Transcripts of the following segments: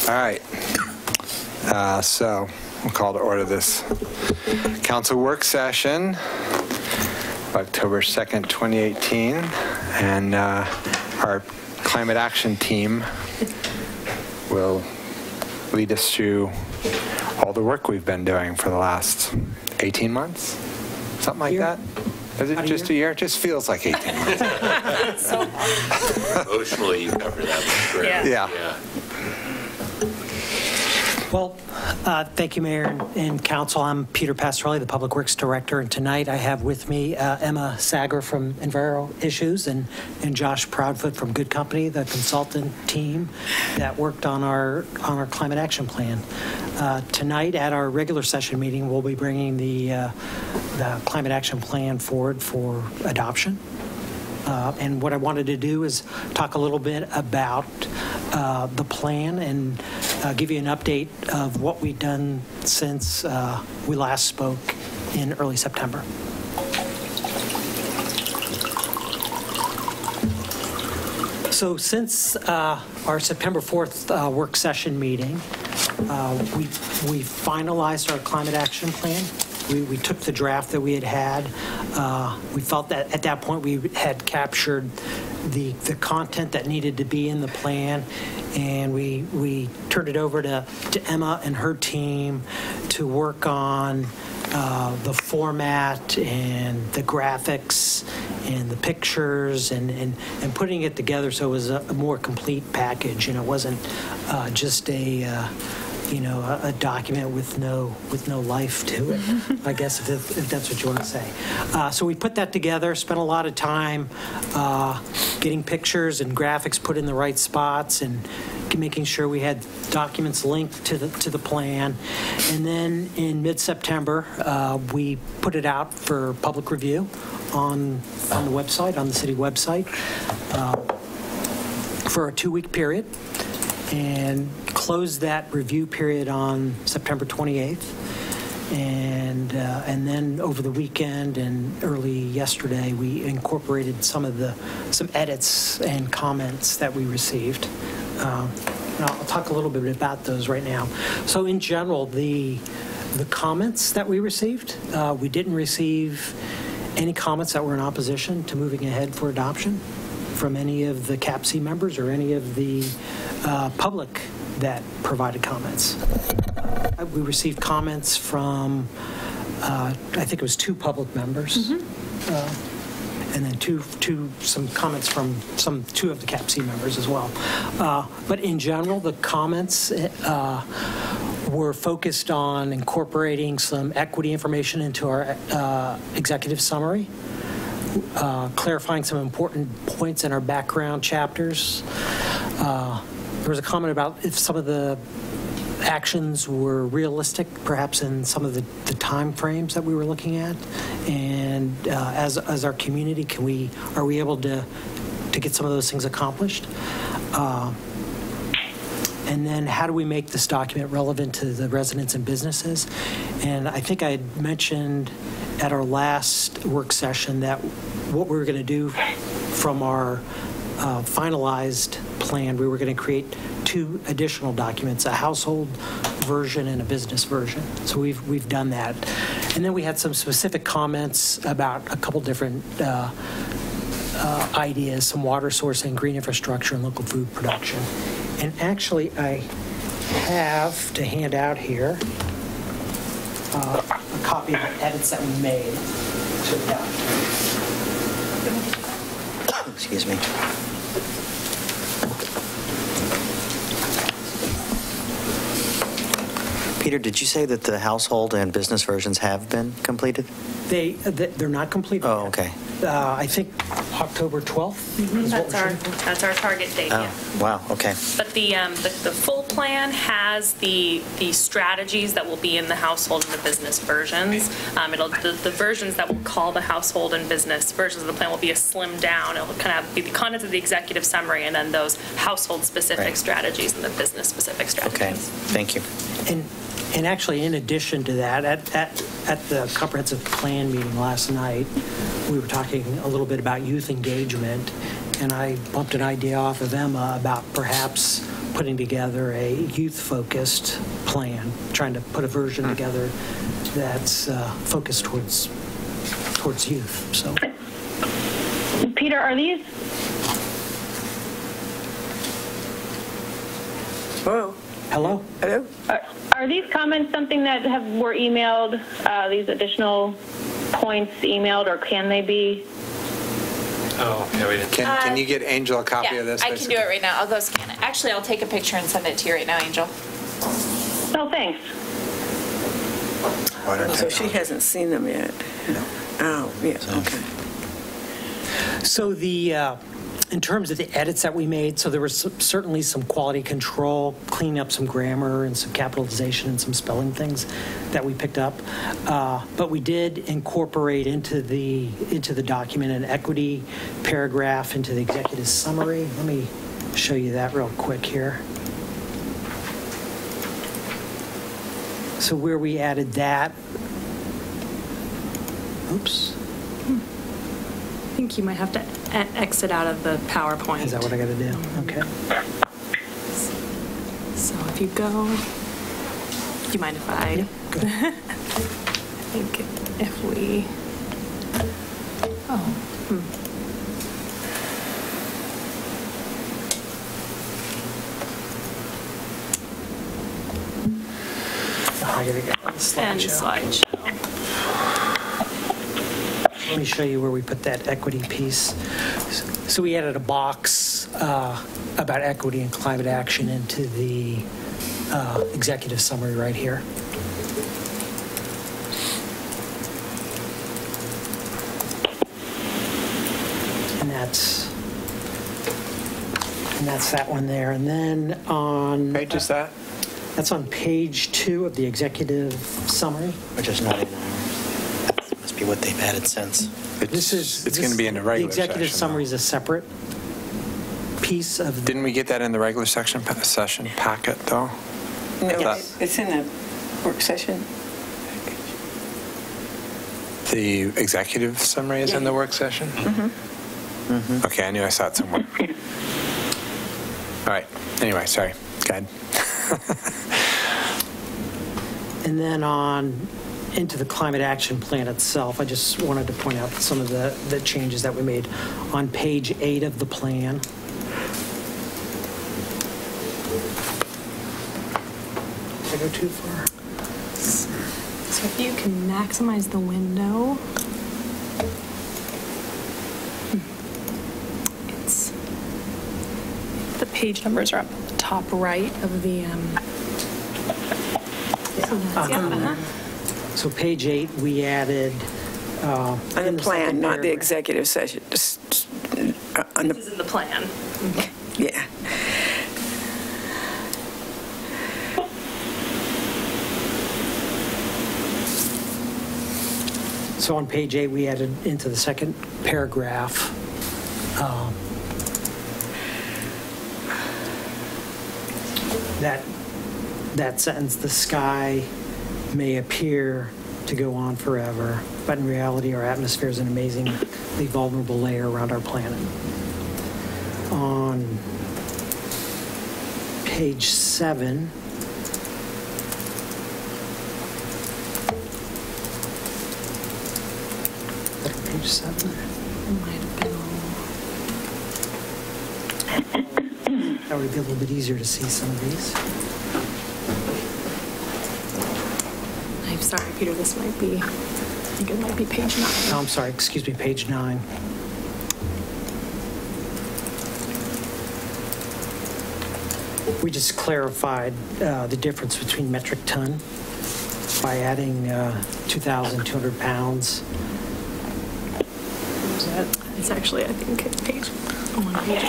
All right. So we'll call to order this council work session, October 2nd, 2018. And our climate action team will lead us through all the work we've been doing for the last 18 months, something like that. Is it just a year? It just feels like 18 months. Emotionally, you cover that one. Yeah. Well, thank you, Mayor and Council. I'm Peter Pastorelli, the Public Works Director, and tonight I have with me Emma Sager from Enviro Issues and Josh Proudfoot from Good Company, the consultant team that worked on our climate action plan. Tonight at our regular session meeting, we'll be bringing the climate action plan forward for adoption. And what I wanted to do is talk a little bit about the plan and give you an update of what we've done since we last spoke in early September. So since our September 4th work session meeting, we finalized our climate action plan. We took the draft that we had. We felt that at that point we had captured the content that needed to be in the plan, and we turned it over to Emma and her team to work on the format and the graphics and the pictures and putting it together so it was a more complete package, and it wasn't just a document with no life to it, I guess, if that's what you want to say. So we put that together, spent a lot of time getting pictures and graphics put in the right spots and making sure we had documents linked to the plan. And then in mid-September, we put it out for public review on the website, on the city website, for a 2-week period, and closed that review period on September 28th. And then over the weekend and early yesterday, we incorporated some edits and comments that we received. And I'll talk a little bit about those right now. So in general, the comments that we received, we didn't receive any comments that were in opposition to moving ahead for adoption from any of the CAPC members or any of the public that provided comments. We received comments from, I think it was 2 public members, and then some comments from 2 of the CAPC members as well. But in general, the comments were focused on incorporating some equity information into our executive summary, clarifying some important points in our background chapters. There was a comment about if some of the actions were realistic, perhaps in some of the time frames that we were looking at, and as our community, are we able to get some of those things accomplished? And then how do we make this document relevant to the residents and businesses? And I think I had mentioned at our last work session that what we were going to do from our finalized plan, we were going to create 2 additional documents, a household version and a business version. So we've done that. And then we had some specific comments about a couple different ideas, some water sourcing, green infrastructure, and local food production. And actually, I have to hand out here a copy of the edits that we made to the document. Excuse me. Peter, did you say that the household and business versions have been completed? They're not completed. Oh, okay. I think October 12th. Mm-hmm. That's our target date. Oh, yeah. Wow. Okay. But the full plan has the strategies that will be in the household and the business versions. The versions that we'll call the household and business versions of the plan will be a slimmed down. It'll kind of be the contents of the executive summary and then those household specific strategies and the business specific strategies. Okay. Thank you. And actually, in addition to that, at the comprehensive plan meeting last night, we were talking a little bit about youth engagement, and I bumped an idea off of Emma about perhaps putting together a youth-focused plan, trying to put a version together that's focused towards youth. So, Peter, are these? Whoa. hello? Hello? Are these comments something that were emailed, these additional points emailed, or can they be? Oh, yeah, we didn't. Can you get Angel a copy of this? I can do it right now. I'll go scan it. Actually, I'll take a picture and send it to you right now, Angel. No, thanks. So she hasn't seen them yet? No. Oh, yeah, okay. So in terms of the edits that we made, so there was certainly some quality control, cleaning up some grammar and some capitalization and some spelling things that we picked up. But we did incorporate into the document an equity paragraph into the executive summary. Let me show you that real quick here. So where we added that, oops. I think you might have to exit out of the PowerPoint. Is that what I got to do? Okay. So if you go, do you mind if I? Good. I think if we, I got to get on the and slideshow. slideshow. Let me show you where we put that equity piece. So we added a box about equity and climate action into the executive summary right here. And that's that one there. And then on... Page is that? That's on page 2 of the executive summary. Which is not in there. Must be what they've added since. It's going to be in the regular The executive session, summary though. is a separate piece of the... Didn't we get that in the regular session packet, though? No, That- it's in the work session. The executive summary is in the work session? Okay, I knew I saw it somewhere. All right, anyway, sorry. Go ahead. And then on into the climate action plan itself, I just wanted to point out some of the changes that we made on page 8 of the plan. Did I go too far? So if you can maximize the window, it's, the page numbers are up at the top right of the, so that's, yeah, So page 8, we added... On the in plan, second not the paragraph. executive session. Just, on this the, is in the plan. yeah. So on page 8, we added into the second paragraph, that sentence, the sky may appear to go on forever, but in reality, our atmosphere is an amazingly vulnerable layer around our planet. On page 7, page 7. Might have been That would be a little bit easier to see some of these. I'm sorry, Peter, this might be, I think it might be page 9. Oh, I'm sorry, excuse me, page 9. We just clarified the difference between metric ton by adding 2,200 pounds. Is that? It's actually, I think, page 1 page.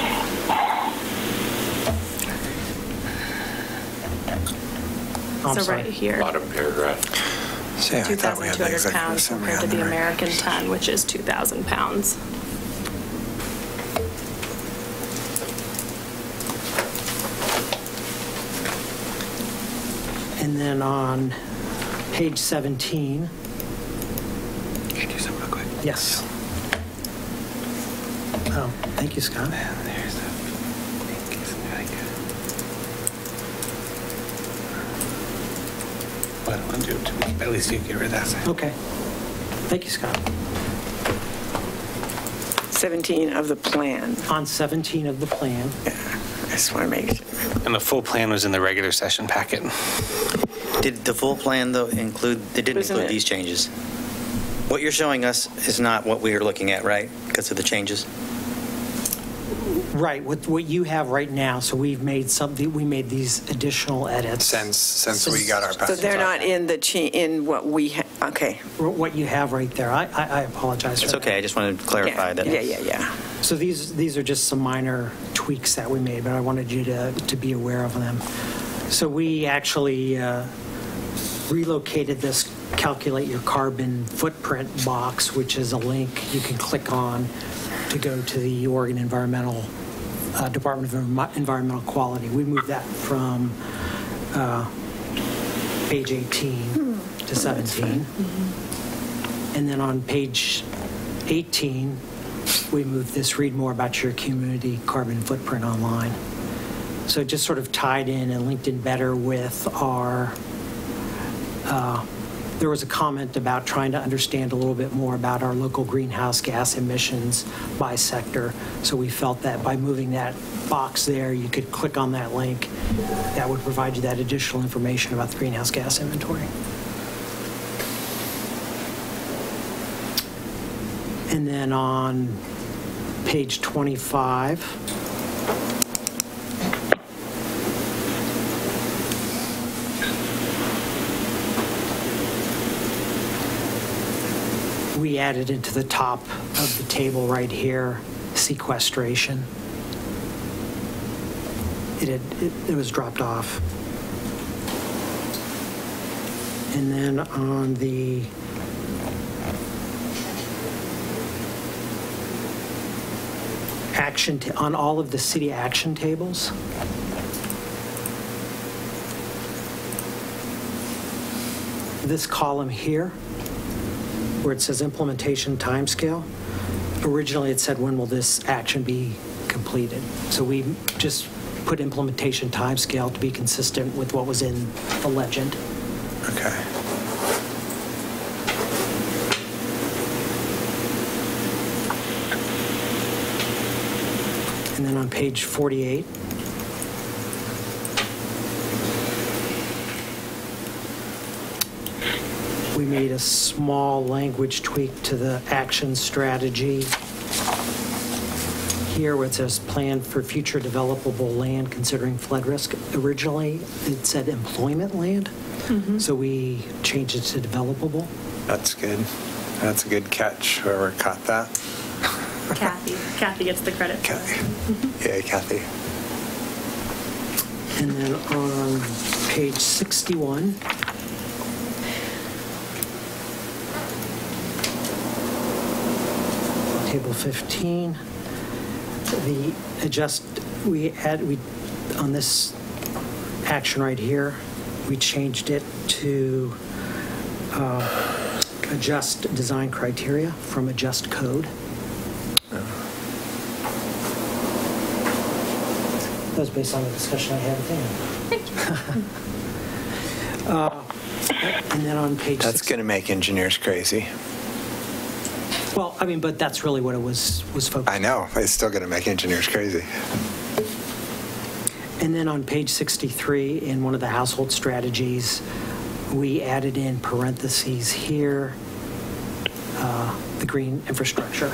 I'm So sorry. right here, Bottom paragraph. See, I thought we had the 2,200 executive pounds summary compared to on the there. American ton, which is 2,000 pounds. And then on page 17. Can you do something real quick? Yes. Oh, thank you, Scott. There's the link. Isn't it really good? I don't want to do it, but at least you get rid of that. Okay. Thank you, Scott. 17 of the plan. On 17 of the plan, Yeah, I just want to make sure. And the full plan was in the regular session packet. Did the full plan, though, include, it didn't Wasn't include it? these changes? What you're showing us is not what we are looking at, right? Because of the changes? right, with what you have right now, so we made these additional edits. Since we got our So package. they're not in in what we, okay. What you have right there. I apologize for It's that. okay, I just wanted to clarify that. Yeah. So these are just some minor tweaks that we made, but I wanted you to be aware of them. So we actually relocated this calculate your carbon footprint box, which is a link you can click on to go to the Oregon Department of Environmental Quality. We moved that from page 18 to 17. And then on page 18, we moved this read more about your community carbon footprint online. So it just sort of tied in and linked in better with our, there was a comment about trying to understand a little bit more about our local greenhouse gas emissions by sector. So we felt that by moving that box there, you could click on that link. That would provide you that additional information about the greenhouse gas inventory. And then on page 25, we added into the top of the table right here, sequestration. It was dropped off. And then on the on all of the city action tables, this column here, where it says implementation timescale, originally it said when will this action be completed. So we just put implementation timescale to be consistent with what was in the legend. Okay. And then on page 48, we made a small language tweak to the action strategy here where it says plan for future developable land considering flood risk. Originally, it said employment land, so we changed it to developable. That's good. That's a good catch, whoever caught that. Kathy gets the credit. Yeah, Kathy. And then on page 61, table 15, on this action right here, we changed it to adjust design criteria from adjust code. That was based on the discussion I had with Dan. And then on page That's going to make engineers crazy. Well, I mean, but that's really what it was focused on. I know. It's still going to make engineers crazy. And then on page 63, in one of the household strategies, we added in parentheses here, the green infrastructure.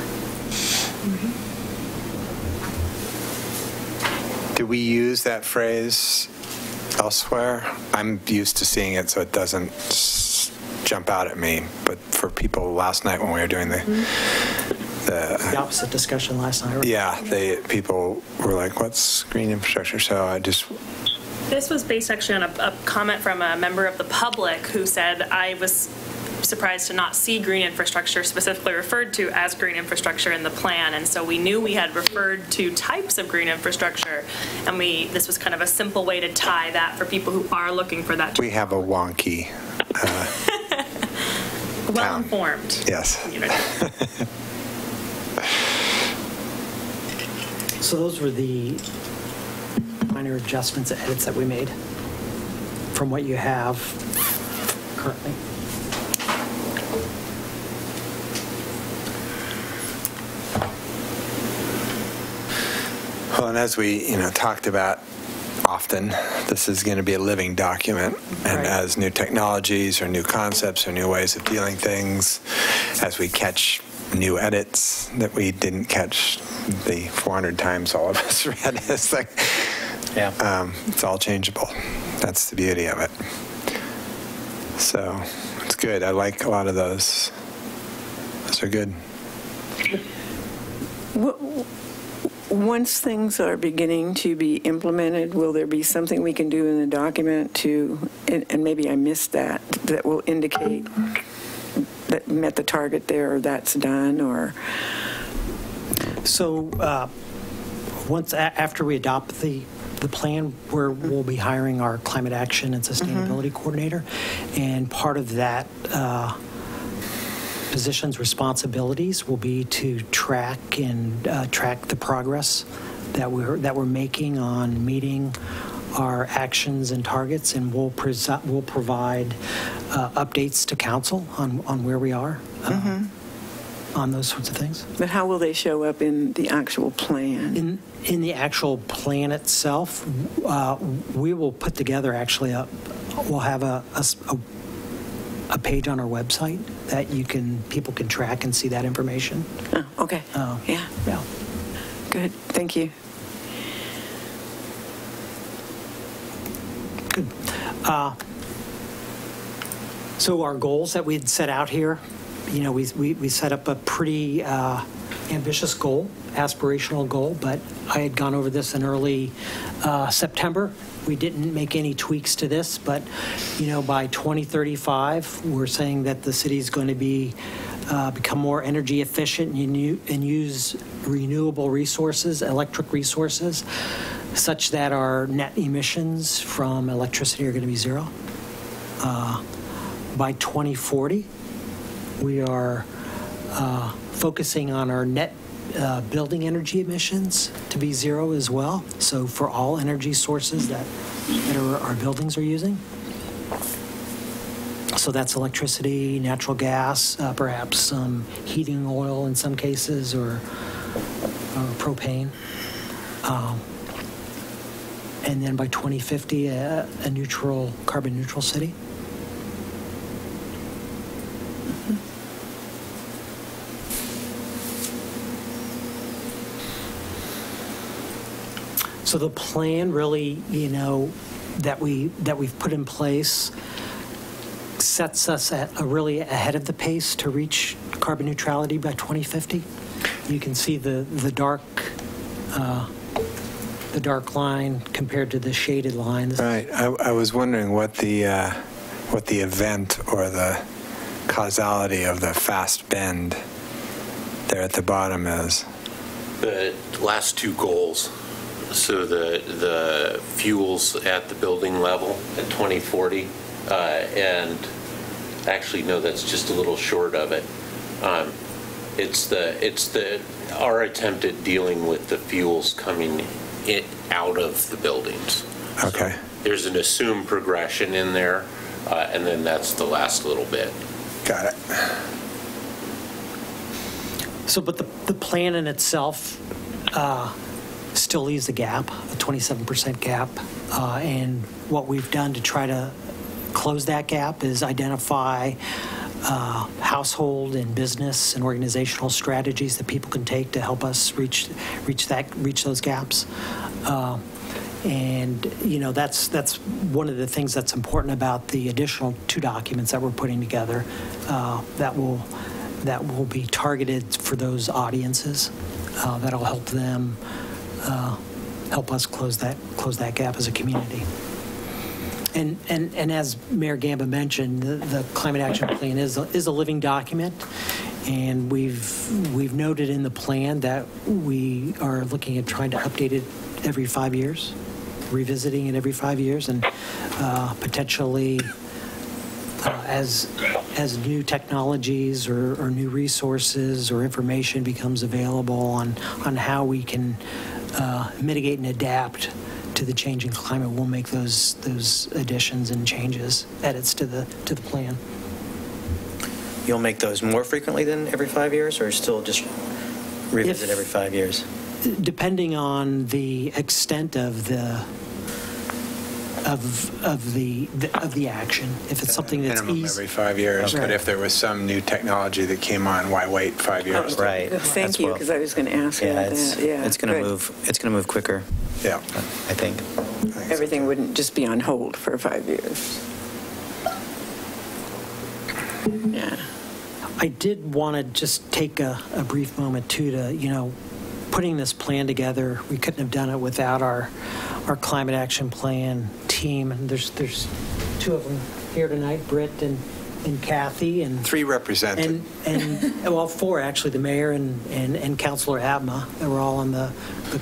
Do we use that phrase elsewhere? I'm used to seeing it, so it doesn't jump out at me. But for people last night when we were doing The opposite discussion last night. Right? yeah, people were like, "What's green infrastructure?" So I just. This was based actually on a comment from a member of the public who said, I was surprised to not see green infrastructure specifically referred to as green infrastructure in the plan. And so we knew we had referred to types of green infrastructure. And this was kind of a simple way to tie that for people who are looking for that. We have a wonky. Well-informed. Yes. community. So those were the minor adjustments, edits that we made from what you have currently. Well, and as we, talked about often, this is going to be a living document. And Right. as new technologies or new concepts or new ways of dealing things, as we catch new edits that we didn't catch the 400 times all of us read this thing, it's all changeable. That's the beauty of it. So it's good. I like a lot of those. Those are good. Once things are beginning to be implemented, will there be something we can do in the document to, and maybe I missed that will indicate that met the target there, or that's done, or? So after we adopt the plan, we'll be hiring our climate action and sustainability coordinator, and part of that position's responsibilities will be to track the progress that we're making on meeting our actions and targets, and we'll provide updates to council on where we are on those sorts of things. But how will they show up in the actual plan? In the actual plan itself, we will put together we'll have a page on our website that people can track and see that information. Oh, okay. Yeah. Good. Thank you. Good. So our goals that we had set out here, we set up a pretty ambitious goal, aspirational goal, but I had gone over this in early September. We didn't make any tweaks to this, but by 2035, we're saying that the city is going to become more energy efficient and use renewable resources, electric resources, such that our net emissions from electricity are going to be zero. By 2040, we are focusing on our net building energy emissions to be zero as well. So for all energy sources that our buildings are using. So that's electricity, natural gas, perhaps some heating oil in some cases, or propane. And then by 2050, a carbon neutral city. So the plan really, that we've put in place sets us really ahead of the pace to reach carbon neutrality by 2050. You can see the dark line compared to the shaded line. Right. I was wondering what the event or the causality of the fast bend there at the bottom is. The last two goals. So the fuels at the building level at 2040, and actually no, that's just a little short of it. It's our attempt at dealing with the fuels coming out of the buildings. Okay. So there's an assumed progression in there, and then that's the last little bit. Got it. So, but the plan in itself still leaves a gap, a 27% gap, and what we've done to try to close that gap is identify household and business and organizational strategies that people can take to help us reach those gaps. And that's one of the things that's important about the additional two documents that we're putting together that will be targeted for those audiences. That'll help them help us close that gap as a community. And as Mayor Gamba mentioned, the Climate Action Plan is a living document, and we've noted in the plan that we are looking at trying to update it every 5 years, revisiting it every 5 years, and potentially as new technologies or new resources or information becomes available on how we can mitigate and adapt the changing climate, we'll make those additions and changes, edits to the plan. You'll make those more frequently than every 5 years, or still just revisit every 5 years? Depending on the extent of the action. If it's something that's Minimum easy. every 5 years, Okay. but if there was some new technology that came on, why wait 5 years? Right. Thank That's you, well- because I was going to ask Yeah, about that. Yeah, it's going to good. move. It's going to move quicker, Yeah. I think. Everything wouldn't just be on hold for 5 years. Yeah. I did want to just take a brief moment, too, to, putting this plan together, we couldn't have done it without our climate action plan team. And there's two of them here tonight, Britt and Kathy. And 3 represented. Well, 4, actually, the mayor and Councilor Abma. They were all on the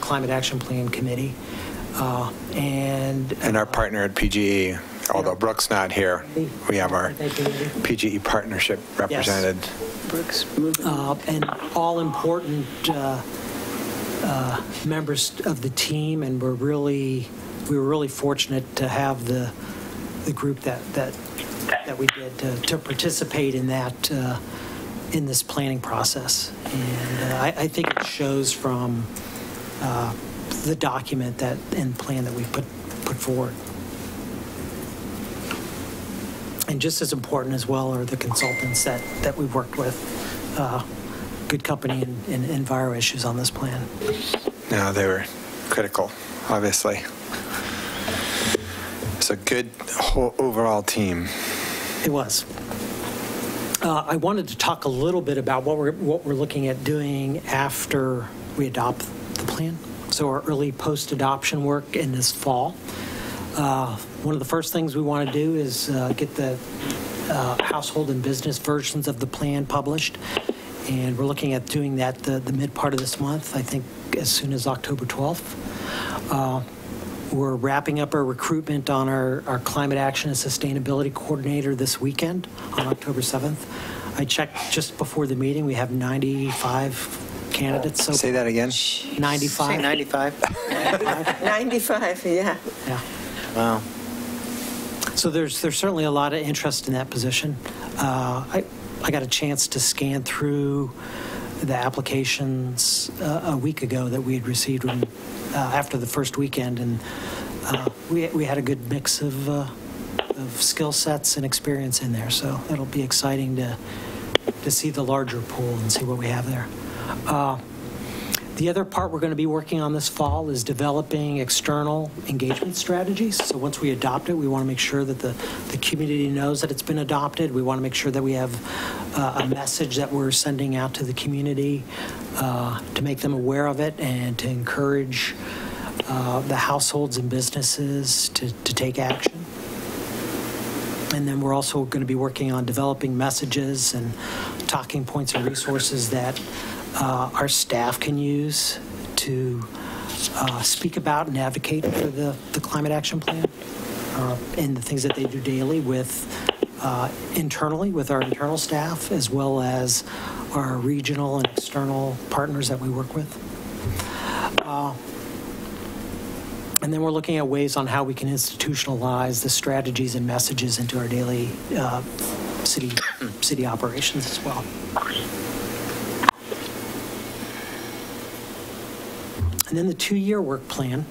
Climate Action Plan Committee. And our partner at PGE, although Brooke's not here, we have our PGE partnership represented. Brooks, And all important members of the team, and we were really fortunate to have the group that we did to participate in that in this planning process. And I think it shows from the document and plan that we put forward. And just as important as well are the consultants that we've worked with. Good company in Enviro Issues on this plan. No, they were critical, obviously. It's a good whole overall team. It was. I wanted to talk a little bit about what we're looking at doing after we adopt the plan. So our early post-adoption work in this fall. One of the first things we want to do is get the household and business versions of the plan published. And we're looking at doing that the mid part of this month, I think as soon as October 12th. We're wrapping up our recruitment on our Climate Action and Sustainability Coordinator this weekend on October 7th. I checked just before the meeting. We have 95 candidates. So Say that again. 95. Say 95. 95, yeah. Yeah. Wow. So there's certainly a lot of interest in that position. I got a chance to scan through the applications a week ago that we had received after the first weekend, and we had a good mix of skill sets and experience in there. So it'll be exciting to see the larger pool and see what we have there. The other part we're going to be working on this fall is developing external engagement strategies. So once we adopt it, we want to make sure that the community knows that it's been adopted. We want to make sure that we have a message that we're sending out to the community to make them aware of it and to encourage the households and businesses to take action. And then we're also going to be working on developing messages and talking points and resources that our staff can use to speak about and advocate for the Climate Action Plan and the things that they do daily with internally with our internal staff, as well as our regional and external partners that we work with. And then we're looking at ways on how we can institutionalize the strategies and messages into our daily city operations as well. And then the 2-year work plan.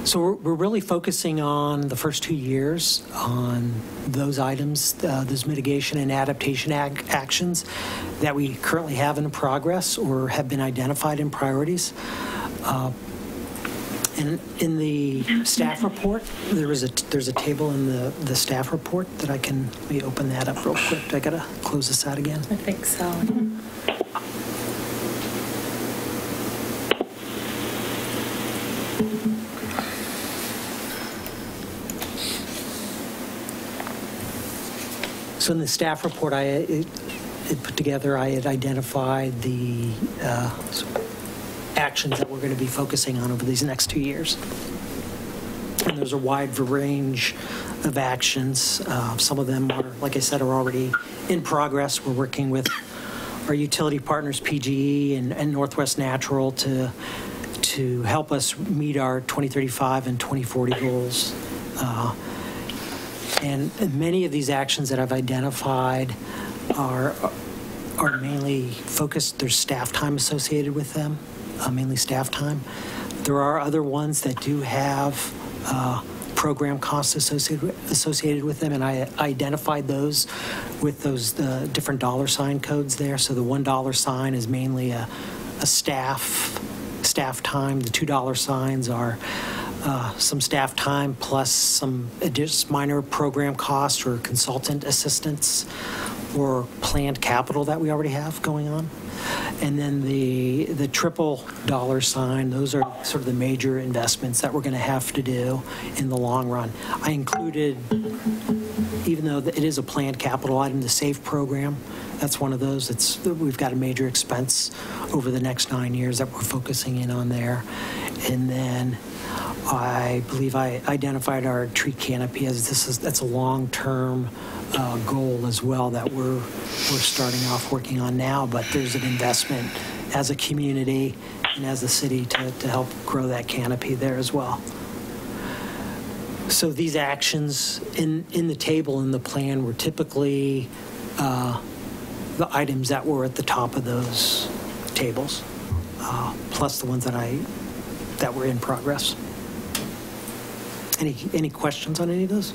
So we're really focusing on the first 2 years on those items, those mitigation and adaptation actions that we currently have in progress or have been identified in priorities. And in the staff report, there's a table in the staff report that let me open that up real quick. I gotta close this out again. I think so. So in the staff report I had put together, I had identified the actions that we're going to be focusing on over these next 2 years. And there's a wide range of actions. Some of them are, like I said, are already in progress. We're working with our utility partners, PGE and Northwest Natural, to to help us meet our 2035 and 2040 goals. And many of these actions that I've identified are mainly focused, there's staff time associated with them, mainly staff time. There are other ones that do have program costs associated with them, and I identified those with those different dollar sign codes there. So the $1 sign is mainly a staff time. The $2 signs are some staff time plus some minor program costs or consultant assistance or planned capital that we already have going on. And then the triple dollar sign, those are sort of the major investments that we're going to have to do in the long run. I included, even though it is a planned capital item, the SAFE program. That's one of those. We've got a major expense over the next 9 years that we're focusing in on there. And then I believe I identified our tree canopy as that's a long-term goal as well that we're starting off working on now, but there's an investment as a community and as a city to help grow that canopy there as well. So these actions in the table in the plan were typically the items that were at the top of those tables, plus the ones that were in progress. Any questions on any of those?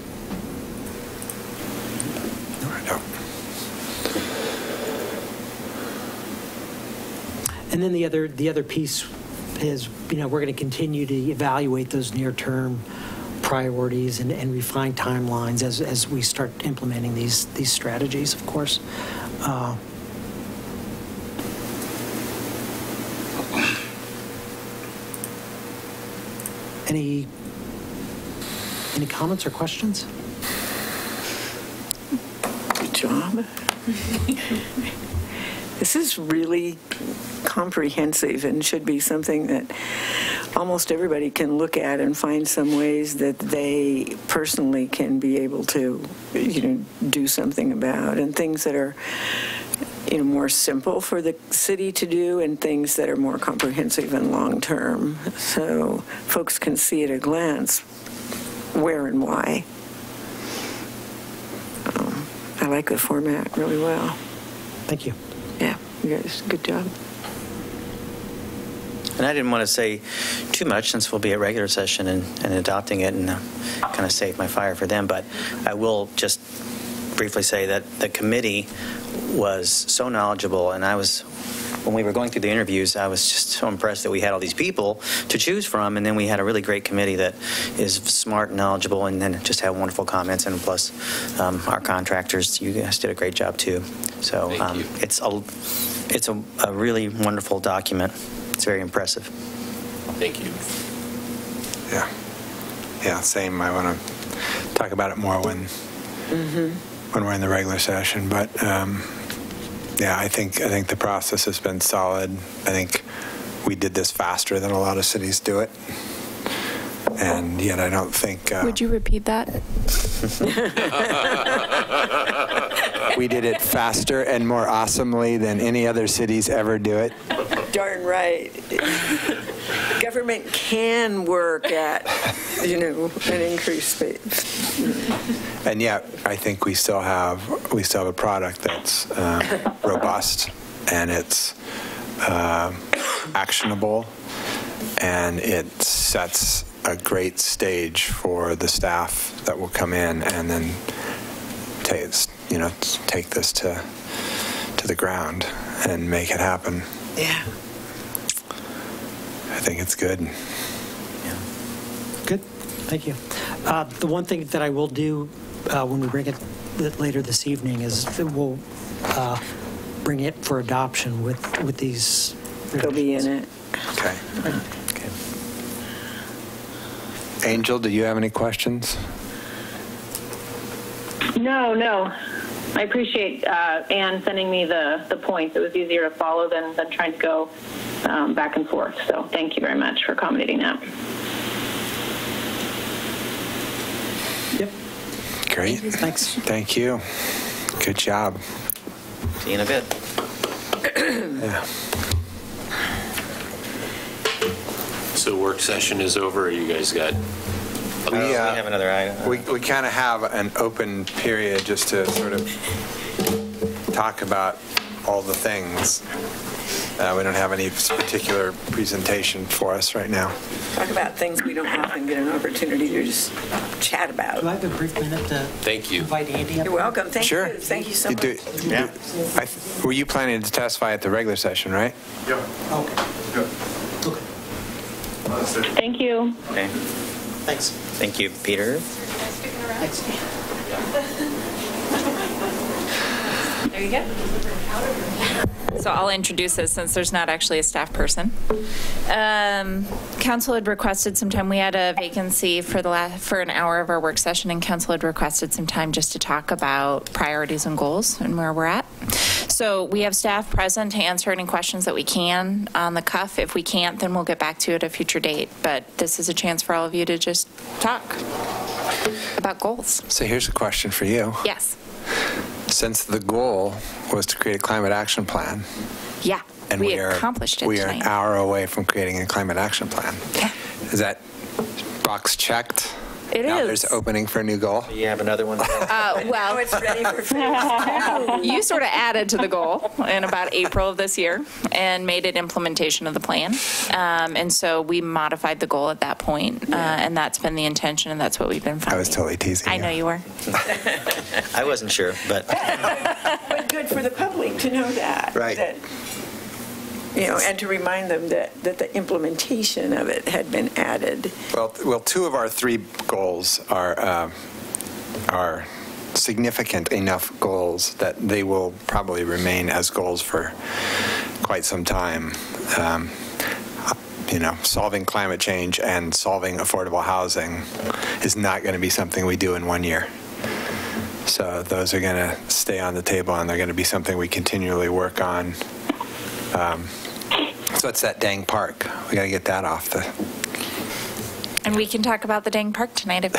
No. And then the other piece is, we're going to continue to evaluate those near-term priorities and refine timelines as we start implementing these strategies, of course. Any comments or questions? Good job. This is really comprehensive and should be something that almost everybody can look at and find some ways that they personally can be able to, do something about, and things that are, more simple for the city to do and things that are more comprehensive and long-term. So folks can see at a glance where and why. I like the format really well. Thank you. Yeah, you guys, good job. And I didn't want to say too much since we'll be at regular session and adopting it and kind of save my fire for them, but I will just briefly say that the committee was so knowledgeable, and when we were going through the interviews, I was just so impressed that we had all these people to choose from, and then we had a really great committee that is smart and knowledgeable, and then just had wonderful comments, and plus our contractors, you guys did a great job too. So it's a really wonderful document. It's very impressive. Thank you. Yeah, same. I want to talk about it more when we're in the regular session, but I think the process has been solid. I think we did this faster than a lot of cities do it, and yet I don't think. Would you repeat that? We did it faster and more awesomely than any other cities ever do it. Darn right. Government can work at, an increased space. And yet, I think we still have a product that's robust, and it's actionable, and it sets a great stage for the staff that will come in and then take this to the ground and make it happen. Yeah. I think it's good. Yeah. Good. Thank you. The one thing that I will do when we bring it later this evening is that we'll bring it for adoption with these. They'll be in it. Okay. Angel, do you have any questions? No. I appreciate Anne sending me the points. It was easier to follow than trying to go back and forth. So thank you very much for accommodating that. Yep. Great. Thanks. Thank you. Good job. See you in a bit. Yeah. So work session is over, you guys got? We have another item. We kind of have an open period just to sort of talk about all the things. We don't have any particular presentation for us right now. Talk about things we don't often get an opportunity to just chat about. Do I have a brief minute to Thank you. invite Andy up? You're welcome. Thank Sure. you. Thank you so much. Yeah. Were you planning to testify at the regular session, right? Okay. Okay. Thank you. Okay. Thanks. Thank you, Peter. Thanks. There you go. So I'll introduce this since there's not actually a staff person. Council had requested some time. We had a vacancy for for an hour of our work session, and council had requested some time just to talk about priorities and goals and where we're at. So we have staff present to answer any questions that we can on the cuff. If we can't, then we'll get back to it at a future date. But this is a chance for all of you to just talk about goals. So here's a question for you. Yes. Since the goal was to create a climate action plan, Yeah. and we accomplished it we are tonight. an hour away from creating a climate action plan. Yeah. Is that box checked? It now is. There's opening for a new goal? You have another one? Well, It's ready for phase 2. you sort of added to the goal in about April of this year and made it implementation of the plan. And so we modified the goal at that point, and that's been the intention, and that's what we've been finding. I was totally teasing I know you were. I wasn't sure, but But good for the public to know that. Right. That, and to remind them that the implementation of it had been added. Well, 2 of our 3 goals are significant enough goals that they will probably remain as goals for quite some time. Solving climate change and solving affordable housing is not going to be something we do in 1 year. So those are going to stay on the table, and they're going to be something we continually work on. So it's that dang park. We got to get that off the... And we can talk about the dang park tonight if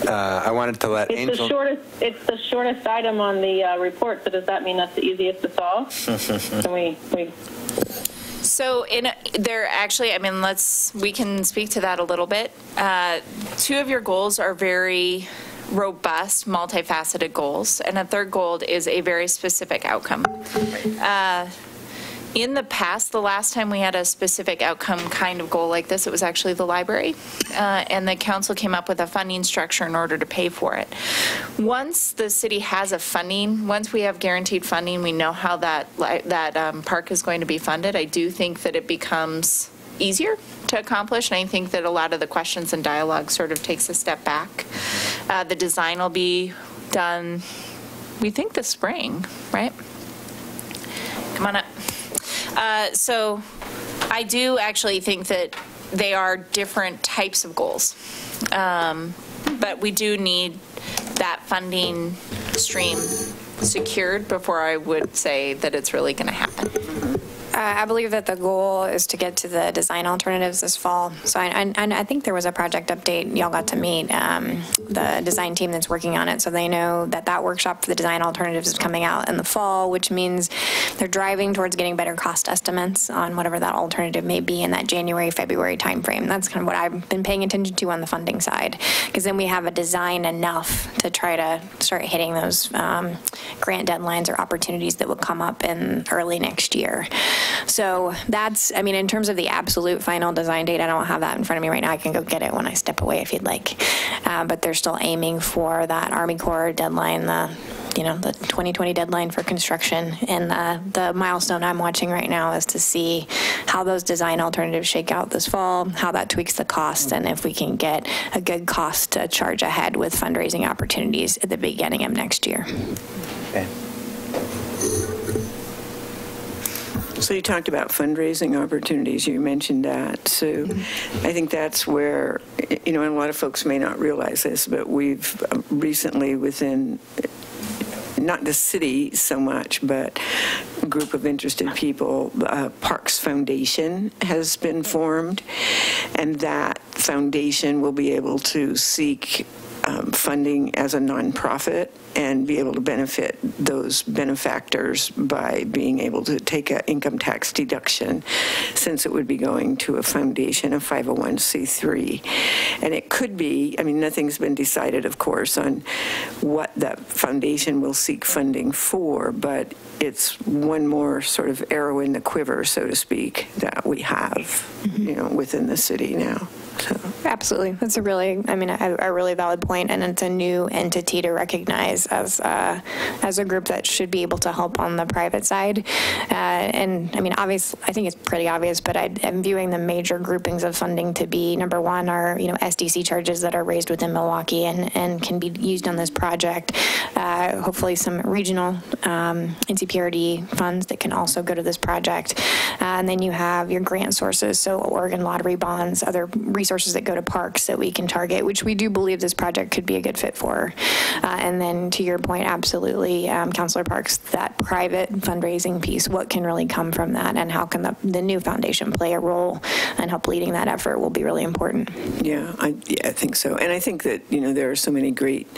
I wanted to let It's Angel... It's the shortest item on the report, so does that mean that's the easiest to solve? Can we So we can speak to that a little bit. 2 of your goals are very robust, multifaceted goals, and a third goal is a very specific outcome. In the past, the last time we had a specific outcome kind of goal like this, it was actually the library, and the council came up with a funding structure in order to pay for it. Once the city has once we have guaranteed funding, we know how that park is going to be funded. I do think that it becomes easier to accomplish, and I think that a lot of the questions and dialogue sort of takes a step back. The design will be done, we think, this spring, right? Come on up. So I do actually think that they are different types of goals, but we do need that funding stream secured before I would say that it's really going to happen. I believe that the goal is to get to the design alternatives this fall. So I think there was a project update. Y'all got to meet the design team that's working on it. So they know that workshop for the design alternatives is coming out in the fall, which means they're driving towards getting better cost estimates on whatever that alternative may be in that January, February timeframe. That's kind of what I've been paying attention to on the funding side, because then we have a design enough to try to start hitting those grant deadlines or opportunities that will come up in early next year. So that's, in terms of the absolute final design date, I don't have that in front of me right now. I can go get it when I step away if you'd like. But they're still aiming for that Army Corps deadline, the 2020 deadline for construction. And the milestone I'm watching right now is to see how those design alternatives shake out this fall, how that tweaks the cost, and if we can get a good cost to charge ahead with fundraising opportunities at the beginning of next year. okay. So you talked about fundraising opportunities. You mentioned that. So I think that's where, and a lot of folks may not realize this, but we've recently within, not the city so much, but a group of interested people, Parks Foundation has been formed, and that foundation will be able to seek funding as a nonprofit and be able to benefit those benefactors by being able to take an income tax deduction, since it would be going to a foundation, a 501c3. And it could be, I mean, nothing's been decided, of course, on what that foundation will seek funding for, but it's one more sort of arrow in the quiver, so to speak, that we have, you know, within the city now. So. Absolutely. That's a really, I mean, a really valid point, and it's a new entity to recognize as a group that should be able to help on the private side. And I mean, obviously, I think it's pretty obvious, but I'm viewing the major groupings of funding to be, number one, are, you know, SDC charges that are raised within Milwaukee and can be used on this project. Hopefully some regional NCPRD funds that can also go to this project. And then you have your grant sources, so Oregon lottery bonds, other resources that go to parks that we can target, which we do believe this project could be a good fit for. And then to your point, absolutely, Councilor Parks, that private fundraising piece, what can really come from that, and how can the new foundation play a role and help leading that effort will be really important. Yeah, I think so. And I think that, you know, there are so many great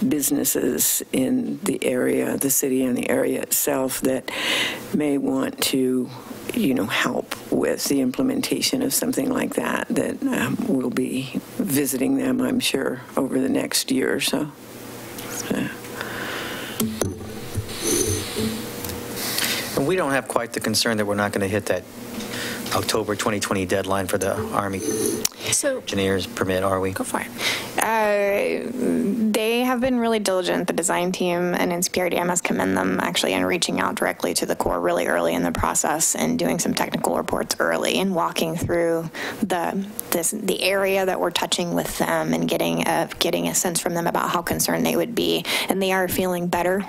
businesses in the area, the city and the area itself, that may want to, you know, help with the implementation of something like that, we'll be visiting them, I'm sure, over the next year or so. And we don't have quite the concern that we're not going to hit that October 2020 deadline for the Army engineers permit, are we? Go for it. They have been really diligent, the design team and NCPRD. I must commend them actually in reaching out directly to the Corps really early in the process and doing some technical reports early and walking through the area that we're touching with them and getting a sense from them about how concerned they would be. And they are feeling better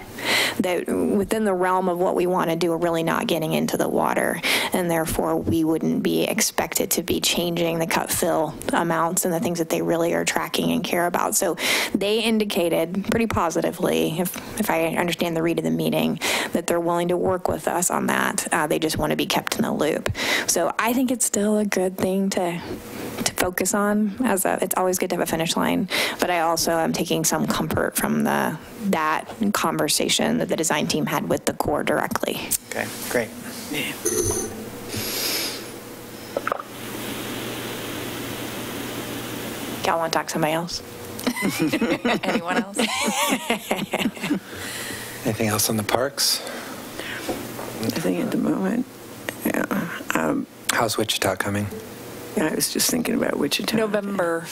that within the realm of what we want to do, we're really not getting into the water, and therefore we wouldn't be expected to be changing the cut fill amounts and the things that they really are tracking and care about. So they indicated pretty positively, if I understand the read of the meeting, that they're willing to work with us on that. They just want to be kept in the loop. So I think it's still a good thing to focus on. It's always good to have a finish line, but I also am taking some comfort from that conversation that the design team had with the Corps directly. Okay, great. Yeah. Y'all want to talk to somebody else? Anyone else? Anything else on the parks? I think at the moment, yeah. How's Wichita coming? Yeah, I was just thinking about Wichita. November.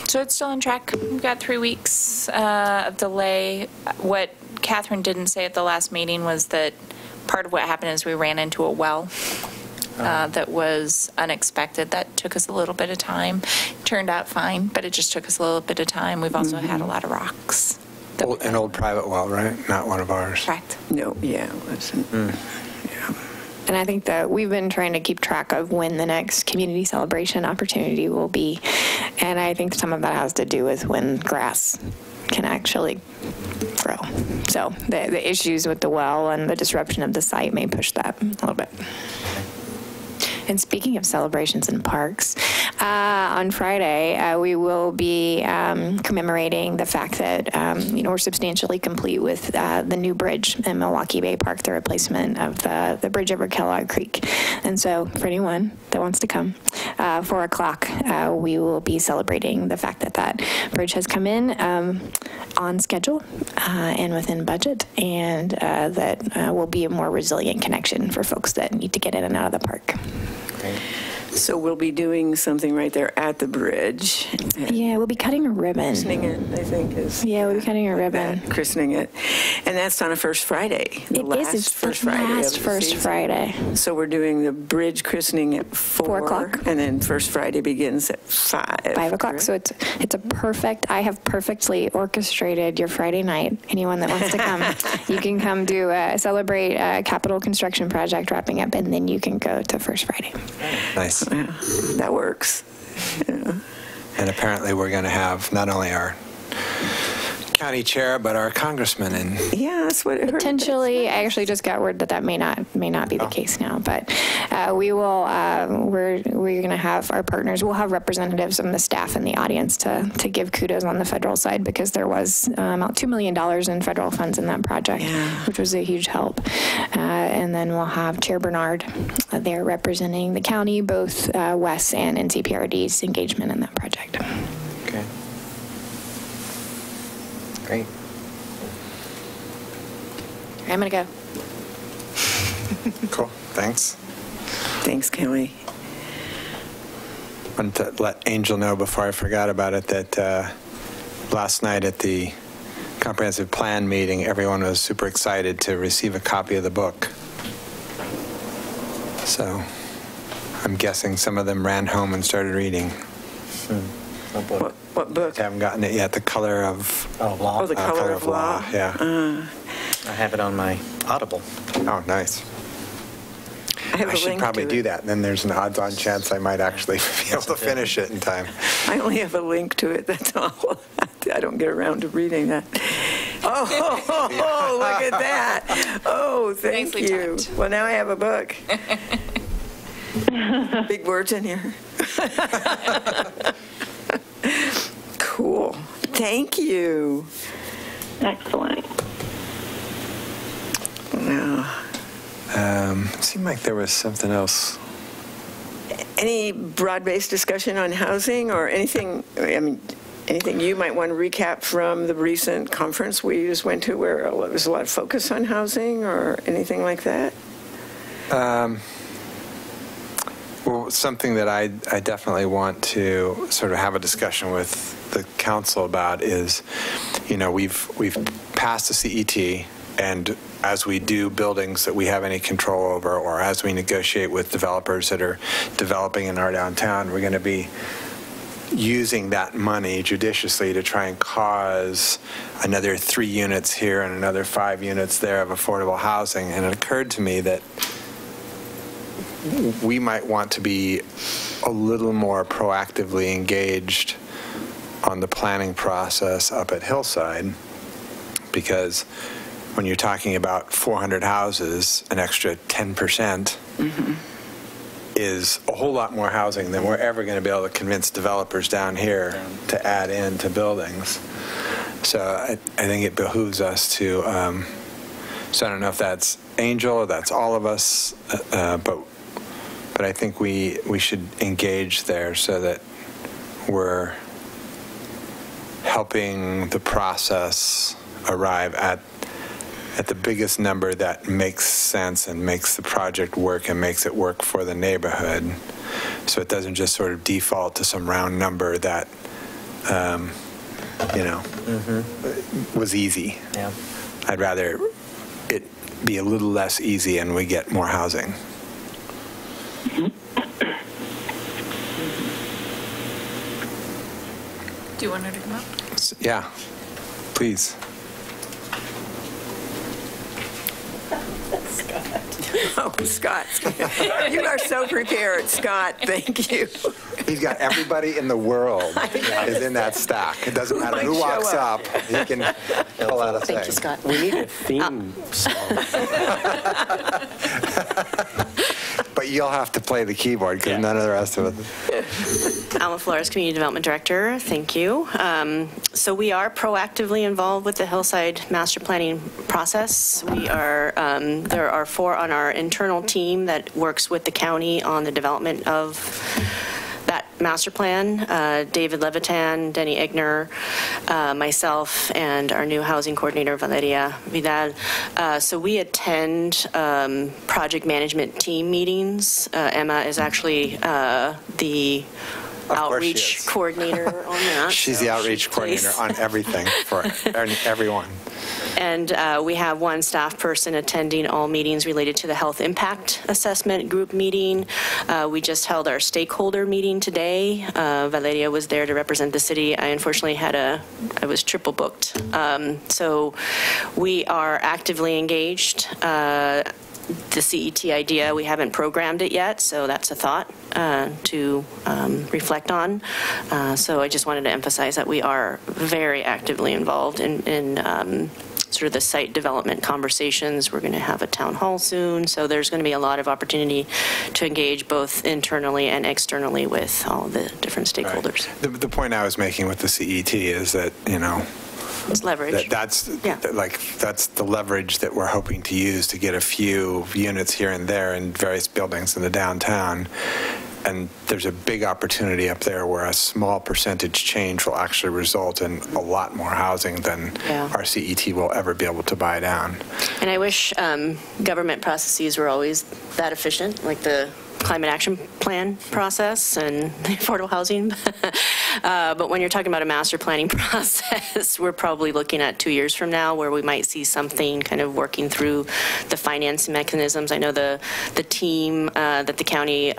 So it's still on track. We've got 3 weeks of delay. What Catherine didn't say at the last meeting was that part of what happened is we ran into a well that was unexpected. That took us a little bit of time. Turned out fine, but it just took us a little bit of time. We've also had a lot of rocks. An old private well, right? Not one of ours. Correct. No, yeah, it wasn't. Yeah. And I think that we've been trying to keep track of when the next community celebration opportunity will be. And I think some of that has to do with when grass can actually grow. So the issues with the well and the disruption of the site may push that a little bit. And speaking of celebrations in parks, on Friday, we will be commemorating the fact that, we're substantially complete with the new bridge in Milwaukee Bay Park, the replacement of the bridge over Kellogg Creek. And so for anyone that wants to come, 4 o'clock, we will be celebrating the fact that that bridge has come in on schedule and within budget, and that will be a more resilient connection for folks that need to get in and out of the park. Great. So we'll be doing something right there at the bridge. Yeah, we'll be cutting a ribbon. Christening it, I think is. Yeah, we'll be cutting a ribbon. Christening it. And that's on a first Friday. It's first the Friday last of the first season. Friday. So we're doing the bridge christening at 4 o'clock. And then first Friday begins at 5. 5 o'clock. So it's a perfect, I have perfectly orchestrated your Friday night. Anyone that wants to come, you can come celebrate a capital construction project wrapping up, and then you can go to First Friday. Nice. Yeah, that works. Yeah. And apparently we're going to have not only our county chair, but our congressman. And Yeah, that's what it Potentially, I actually just got word that may not be the case now, but we will, we're going to have our partners, we'll have representatives from the staff in the audience to give kudos on the federal side, because there was about $2 million in federal funds in that project, which was a huge help. And then we'll have Chair Bernard there representing the county, both WES and NCPRD's engagement in that project. Okay. Great. I'm going to go. Cool. Thanks. Thanks, Kelly. I wanted to let Angel know before I forgot about it that last night at the comprehensive plan meeting, everyone was super excited to receive a copy of the book. So I'm guessing some of them ran home and started reading. What book? I haven't gotten it yet. The Color of Law. Oh, The Color of Law. Yeah. I have it on my Audible. Oh, nice. I have I a should link probably to do it. that. Then there's an odds-on chance I might actually be able to finish it in time. I only have a link to it, that's all. I don't get around to reading that. Oh, look at that. Oh, thank Nicely you. timed. Well, now I have a book. Big words in here. Cool. Thank you. Excellent. Wow. It seemed like there was something else. Any broad-based discussion on housing or anything, I mean, anything you might want to recap from the recent conference we just went to where there was a lot of focus on housing or anything like that? Well, something that I definitely want to sort of have a discussion with the council about is, you know, we've passed the CET, and as we do buildings that we have any control over, or as we negotiate with developers that are developing in our downtown, we're going to be using that money judiciously to try and cause another 3 units here and another 5 units there of affordable housing. And it occurred to me that we might want to be a little more proactively engaged on the planning process up at Hillside, because when you're talking about 400 houses, an extra 10% is a whole lot more housing than we're ever going to be able to convince developers down here to add into buildings. So I think it behooves us to, so I don't know if that's Angel or that's all of us, but I think we should engage there so that we're helping the process arrive at the biggest number that makes sense and makes the project work and makes it work for the neighborhood. So it doesn't just sort of default to some round number that, you know, was easy. Yeah. I'd rather it be a little less easy and we get more housing. Do you want her to come up? Yeah, please. Oh, Scott. You are so prepared, Scott. Thank you. He's got everybody in the world is in that stack. It doesn't matter who might walks show up, he can pull out a thing. Thank you, Scott. We need a theme song. But you'll have to play the keyboard because none of the rest of it. Alma Flores, Community Development Director. Thank you. So we are proactively involved with the Hillside Master Planning process. We are, there are 4 on our internal team that works with the county on the development of that master plan. David Levitan, Denny Egner, myself, and our new housing coordinator, Valeria Vidal. So we attend project management team meetings. Emma is actually the outreach coordinator on that. She's the outreach coordinator on everything for everyone. And we have one staff person attending all meetings related to the health impact assessment group meeting. We just held our stakeholder meeting today. Valeria was there to represent the city. I unfortunately I was triple booked. So we are actively engaged. the CET idea. We haven't programmed it yet, so that's a thought to reflect on. So I just wanted to emphasize that we are very actively involved in sort of the site development conversations. We're going to have a town hall soon, so there's going to be a lot of opportunity to engage both internally and externally with all the different stakeholders. Right. The point I was making with the CET is that, you know, it's leverage. That's the leverage that we're hoping to use to get a few units here and there in various buildings in the downtown. And there's a big opportunity up there where a small percentage change will actually result in a lot more housing than our CET will ever be able to buy down. And I wish government processes were always that efficient, like the climate action plan process and the affordable housing. But when you're talking about a master planning process, we're probably looking at 2 years from now where we might see something kind of working through the financing mechanisms. I know the team that the county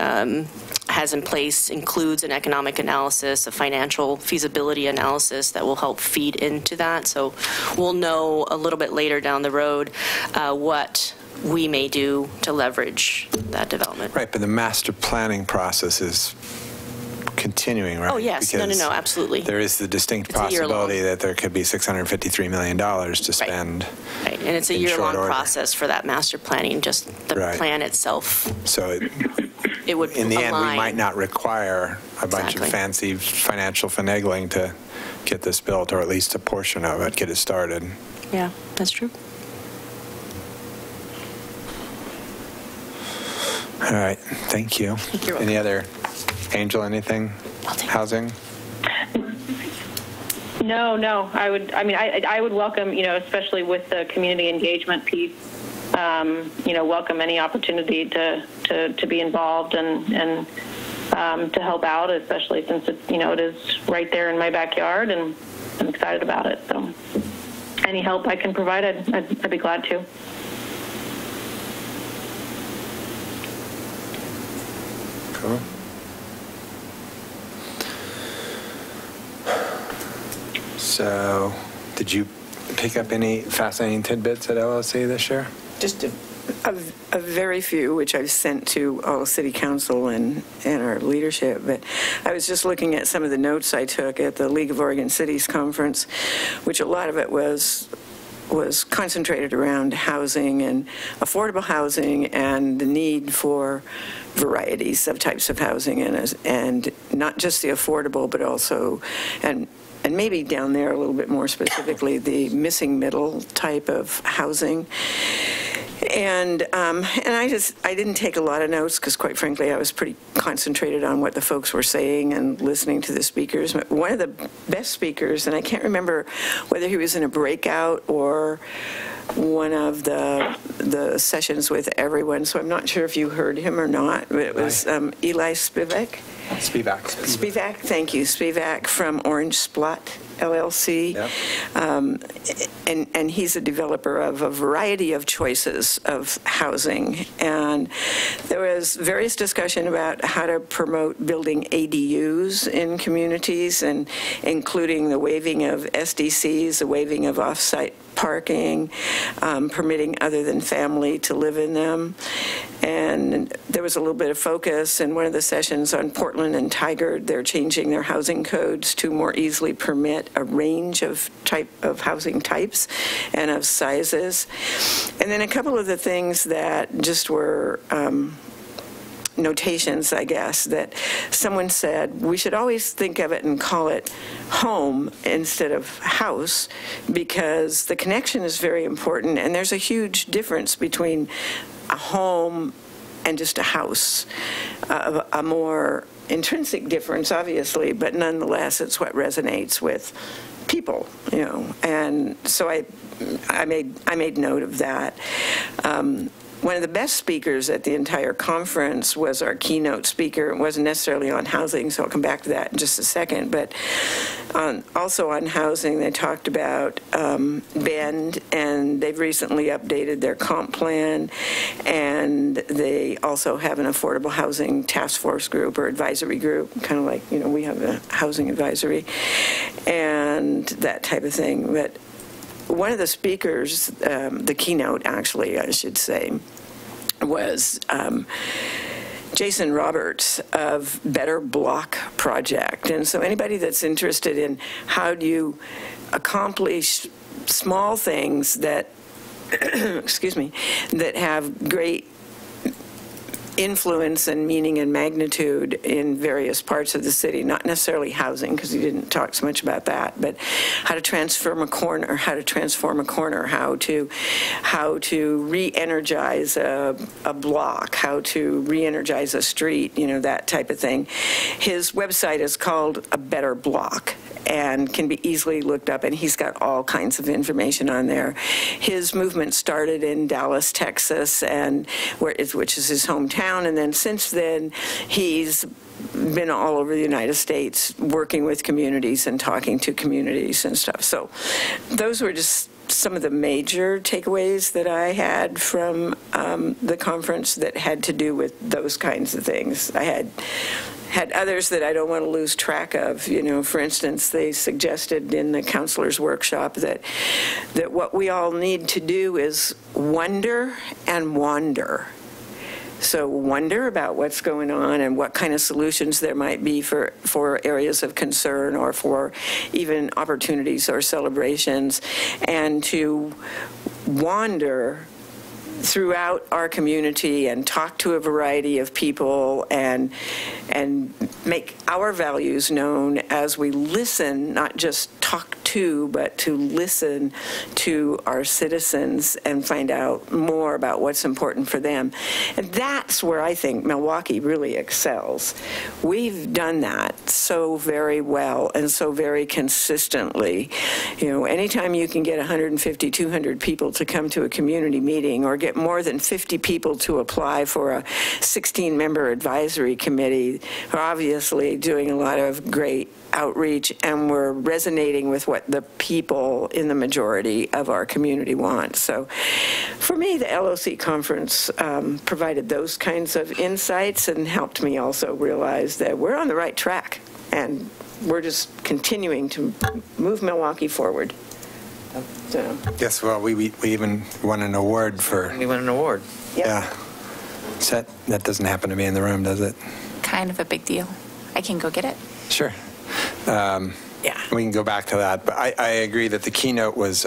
has in place includes an economic analysis, a financial feasibility analysis that will help feed into that. So we'll know a little bit later down the road what we may do to leverage that development. Right, but the master planning process is continuing, right? Oh, yes. Because no, absolutely. There is the distinct possibility that there could be $653 million to spend. Right, and it's a year-long process for that master planning, just the plan itself. So it would in the align. end, we might not require a bunch of fancy financial finagling to get this built, or at least a portion of it, get it started. Yeah, that's true. All right, thank you. Any other, Angel, anything? Housing? No. I would welcome, especially with the community engagement piece, welcome any opportunity to be involved and to help out, especially since it is right there in my backyard, and I'm excited about it. So any help I can provide, I'd be glad to. Cool. So, did you pick up any fascinating tidbits at LLC this year? Just a very few, which I've sent to all city council and our leadership. But I was just looking at some of the notes I took at the League of Oregon Cities conference, which a lot of it was concentrated around housing and affordable housing and the need for varieties of types of housing and not just the affordable, but also and maybe down there a little bit more specifically the missing middle type of housing. And I didn't take a lot of notes because, quite frankly, I was pretty concentrated on what the folks were saying and listening to the speakers. One of the best speakers, and I can't remember whether he was in a breakout or one of the sessions with everyone, so I'm not sure if you heard him or not, but it was Eli Spivak. Spivak, thank you. Spivak from Orange Splot LLC. Yep. And he's a developer of a variety of choices of housing. And there was various discussion about how to promote building ADUs in communities, and including the waiving of SDCs, the waiving of off-site parking, permitting other than family to live in them. And there was a little bit of focus in one of the sessions on Portland and Tigard. They're changing their housing codes to more easily permit a range of housing types and of sizes. And then a couple of the things that just were notations, I guess, that someone said we should always think of it and call it home instead of house, because the connection is very important, and there's a huge difference between a home and just a house, a more intrinsic difference, obviously, but nonetheless, it's what resonates with people, and so I made note of that. One of the best speakers at the entire conference was our keynote speaker. It wasn't necessarily on housing, so I'll come back to that in just a second. But also on housing, they talked about Bend, and they've recently updated their comp plan, and they also have an affordable housing task force group or advisory group, kind of like, we have a housing advisory, and that type of thing. But one of the speakers, the keynote actually, I should say, was Jason Roberts of Better Block Project. And so anybody that's interested in how do you accomplish small things that, excuse me, that have great influence and meaning and magnitude in various parts of the city, not necessarily housing, because he didn't talk so much about that, but how to transform a corner, how to re-energize a block, how to re-energize a street, that type of thing. His website is called A Better Block and can be easily looked up, and he's got all kinds of information on there. His movement started in Dallas, Texas, and which is his hometown, and then since then he's been all over the United States working with communities and talking to communities and stuff. So those were just some of the major takeaways that I had from the conference that had to do with those kinds of things. I had others that I don't want to lose track of. For instance, they suggested in the counselor's workshop that what we all need to do is wonder and wander. So wonder about what's going on and what kind of solutions there might be for areas of concern or for even opportunities or celebrations, and to wander throughout our community and talk to a variety of people and make our values known as we listen, not just talk to, but to listen to our citizens and find out more about what's important for them. And that's where I think Milwaukee really excels. We've done that so very well and so very consistently. Anytime you can get 150, 200 people to come to a community meeting or get more than 50 people to apply for a 16-member advisory committee, we're obviously doing a lot of great outreach, and we're resonating with what the people in the majority of our community want. So for me, the LOC conference provided those kinds of insights and helped me also realize that we're on the right track, and we're just continuing to move Milwaukee forward. So. Yes, well, we even won an award for... We won an award. Yep. Yeah. That doesn't happen to be in the room, does it? Kind of a big deal. I can go get it. Sure. We can go back to that, but I agree that the keynote was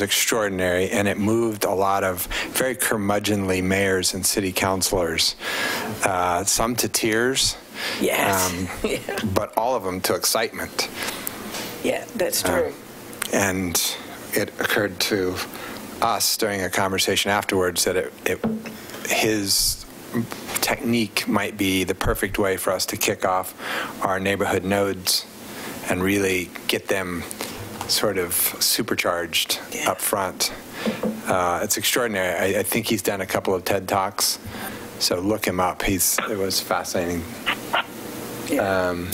extraordinary, and it moved a lot of very curmudgeonly mayors and city councilors, some to tears, yes, but all of them to excitement. Yeah, that's true. And it occurred to us during a conversation afterwards that his technique might be the perfect way for us to kick off our neighborhood nodes and really get them sort of supercharged up front. It's extraordinary. I think he's done a couple of TED Talks, so look him up. It was fascinating. Yeah.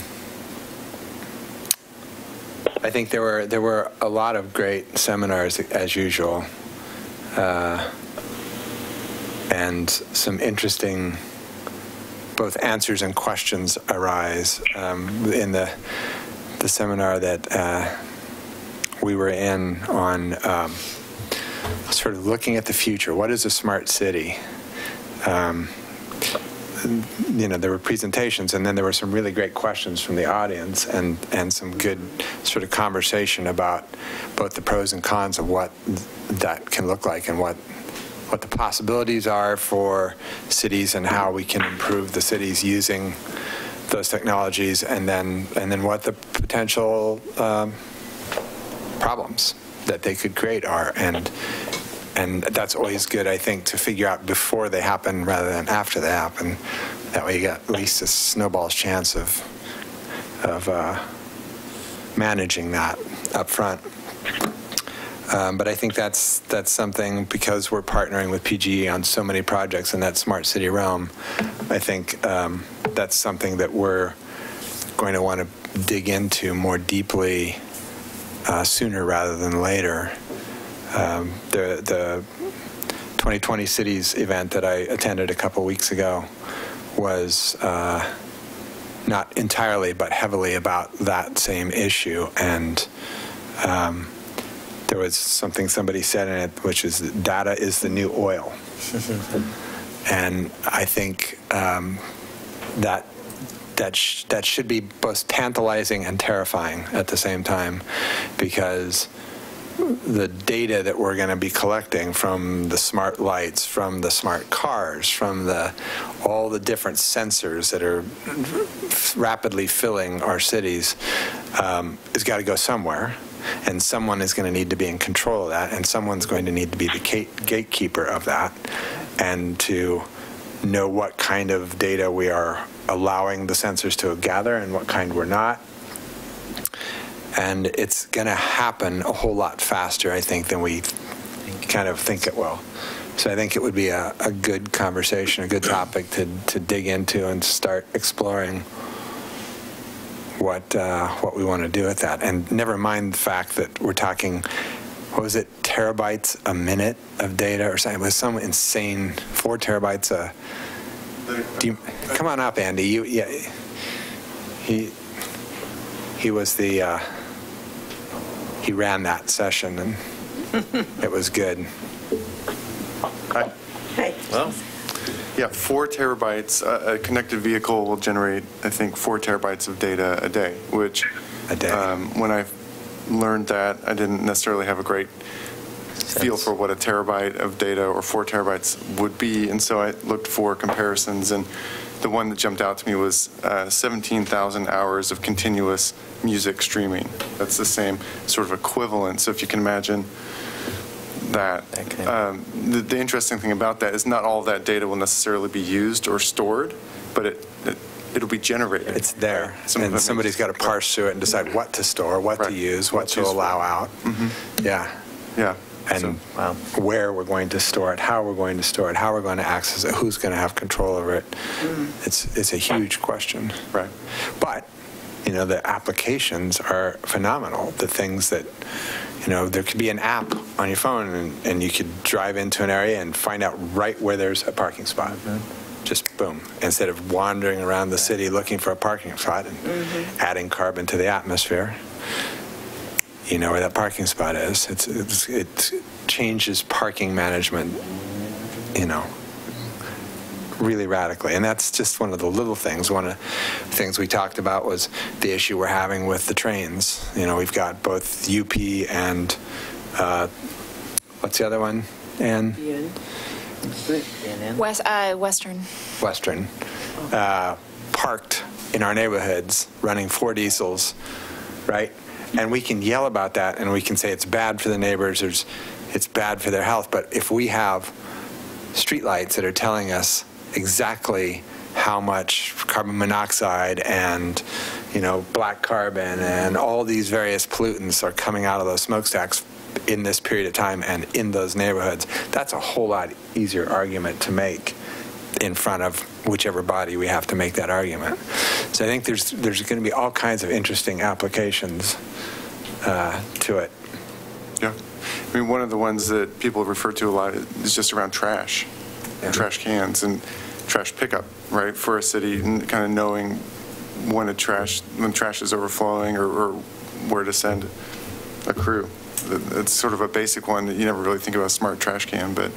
I think there were a lot of great seminars as usual, and some interesting both answers and questions arise in the seminar that we were in on sort of looking at the future. What is a smart city? There were presentations, and then there were some really great questions from the audience, and some good sort of conversation about both the pros and cons of what that can look like and what the possibilities are for cities and how we can improve the cities using those technologies, and then what the potential problems that they could create are. And that's always good, I think, to figure out before they happen rather than after they happen. That way you get at least a snowball's chance of managing that up front. But I think that's something, because we're partnering with PGE on so many projects in that smart city realm, I think that's something that we're going to want to dig into more deeply sooner rather than later. The 2020 Cities event that I attended a couple weeks ago was not entirely but heavily about that same issue, and there was something somebody said in it, which is that data is the new oil. And I think that should be both tantalizing and terrifying at the same time, because the data that we're going to be collecting from the smart lights, from the smart cars, from all the different sensors that are rapidly filling our cities has got to go somewhere. And someone is going to need to be in control of that, and someone's going to need to be the gatekeeper of that, and to know what kind of data we are allowing the sensors to gather and what kind we're not. And it's going to happen a whole lot faster, I think, than we kind of think it will. So I think it would be a good conversation, a good topic to dig into and start exploring what we want to do with that. And never mind the fact that we're talking, what was it, terabytes a minute of data or something? It was some insane 4 terabytes a... come on up, Andy. He was the... he ran that session, and it was good. Hi. Hey. Well, yeah, 4 terabytes. A connected vehicle will generate, I think, 4 terabytes of data a day, which when I learned that, I didn't necessarily have a great feel for what a terabyte of data or 4 terabytes would be, and so I looked for comparisons, and the one that jumped out to me was 17,000 hours of continuous music streaming. That's the same sort of equivalent. So if you can imagine that, the interesting thing about that is not all of that data will necessarily be used or stored, but it'll be generated. It's there, and somebody's got to parse through it and decide what to store, what to use, what to allow out. Yeah. And where we're going to store it, how we're going to store it, how we're going to access it, who's going to have control over it. It's a huge question. Right. But, the applications are phenomenal. The things that, there could be an app on your phone, and you could drive into an area and find out right where there's a parking spot. Just boom. Instead of wandering around the city looking for a parking spot and adding carbon to the atmosphere. You know where that parking spot is. It changes parking management, really radically. And that's just one of the little things. One of the things we talked about was the issue we're having with the trains. We've got both UP and, what's the other one, Ann? Western. Western. Parked in our neighborhoods, running 4 diesels, right? And we can yell about that, and we can say it's bad for the neighbors, it's bad for their health. But if we have streetlights that are telling us exactly how much carbon monoxide and, black carbon and all these various pollutants are coming out of those smokestacks in this period of time and in those neighborhoods, that's a whole lot easier argument to make in front of whichever body we have to make that argument. So I think there's going to be all kinds of interesting applications to it. Yeah. I mean, one of the ones that people refer to a lot is just around trash, and trash cans and trash pickup, right, for a city, and kind of knowing when trash is overflowing or where to send a crew. It's sort of a basic one that you never really think about a smart trash can, but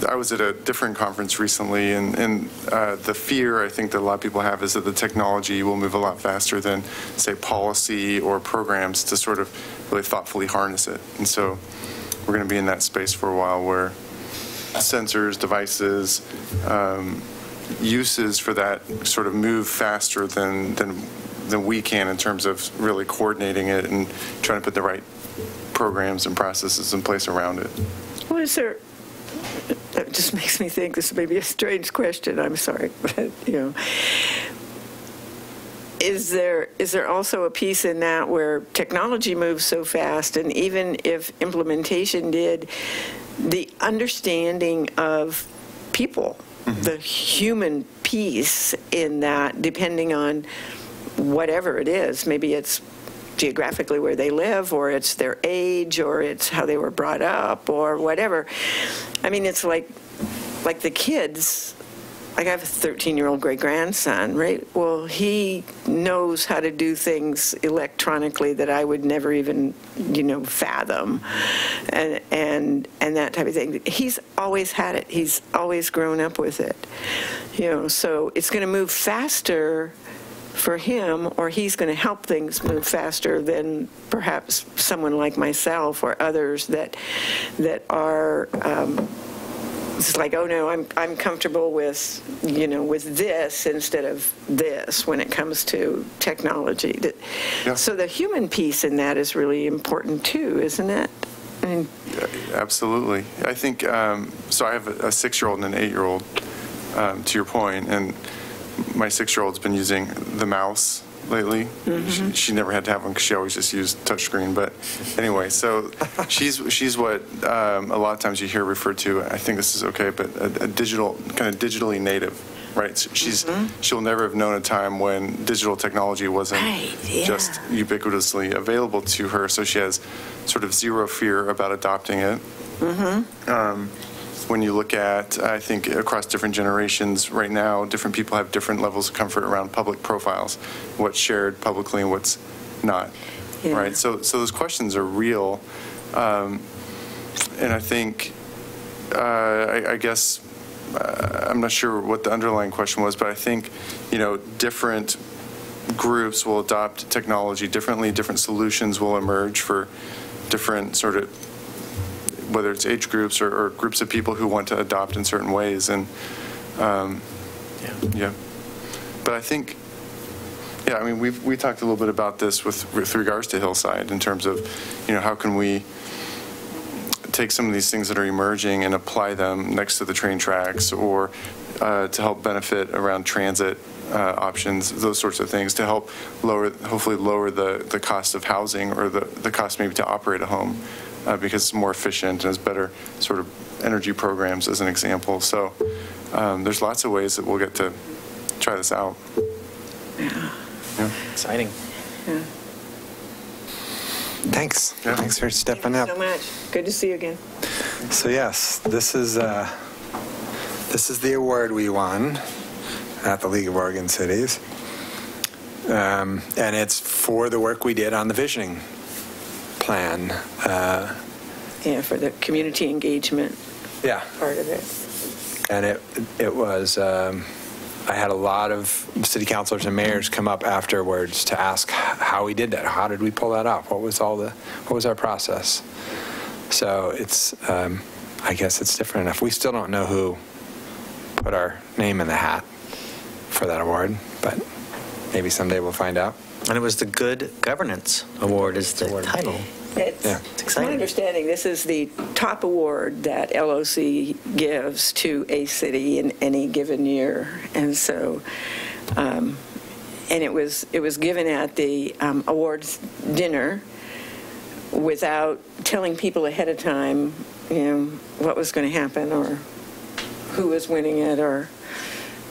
I was at a different conference recently, and the fear I think that a lot of people have is that the technology will move a lot faster than, say, policy or programs to sort of really thoughtfully harness it. And so we're going to be in that space for a while where sensors, devices, uses for that sort of move faster than we can in terms of really coordinating it and trying to put the right programs and processes in place around it. What is there? That just makes me think, this may be a strange question, I'm sorry, but, is there also a piece in that where technology moves so fast, and even if implementation did, the understanding of people, the human piece in that, depending on whatever it is, maybe it's geographically where they live, or it's their age, or it's how they were brought up, or whatever. I mean, it's like the kids like I have a 13-year-old great-grandson, right? Well, he knows how to do things electronically that I would never even, fathom, and that type of thing. He's always had it. He's always grown up with it, so it's going to move faster for him, or he's going to help things move faster than perhaps someone like myself or others that are it's like, oh no, I'm comfortable with with this instead of this when it comes to technology. Yeah. So the human piece in that is really important too, isn't it? I mean, absolutely. I think so. I have a 6-year-old and an 8-year-old. To your point, and my 6-year-old's been using the mouse lately. Mm-hmm. She never had to have one because she always just used touchscreen. But anyway, so she's what a lot of times you hear referred to. I think this is okay, but a digital kind of digitally native, right? So she'll never have known a time when digital technology wasn't just ubiquitously available to her. So she has sort of zero fear about adopting it. Mm-hmm. When you look at, I think, across different generations right now, different people have different levels of comfort around public profiles, what's shared publicly and what's not, right? So those questions are real. And I think, I guess, I'm not sure what the underlying question was, but I think, different groups will adopt technology differently, different solutions will emerge for different sort of, whether it's age groups or groups of people who want to adopt in certain ways. And but I think, I mean, we talked a little bit about this with regards to Hillside in terms of, how can we take some of these things that are emerging and apply them next to the train tracks, or to help benefit around transit options, those sorts of things, to help hopefully lower the cost of housing, or the cost maybe to operate a home. Because it's more efficient and has better sort of energy programs, as an example. So there's lots of ways that we'll get to try this out. Yeah. Exciting. Yeah. Thanks. Yeah. Thanks for stepping up. Thank you so much. Good to see you again. So yes, this is the award we won at the League of Oregon Cities, and it's for the work we did on the visioning plan. For the community engagement part of it. And it was, I had a lot of city councilors and mayors come up afterwards to ask how we did that. How did we pull that off? What was our process? So it's, I guess it's different enough. We still don't know who put our name in the hat for that award, but maybe someday we'll find out. And it was the Good Governance Award is the title. It's exciting. My understanding, this is the top award that LOC gives to a city in any given year. And so, and it was given at the awards dinner without telling people ahead of time, what was going to happen or who was winning it or,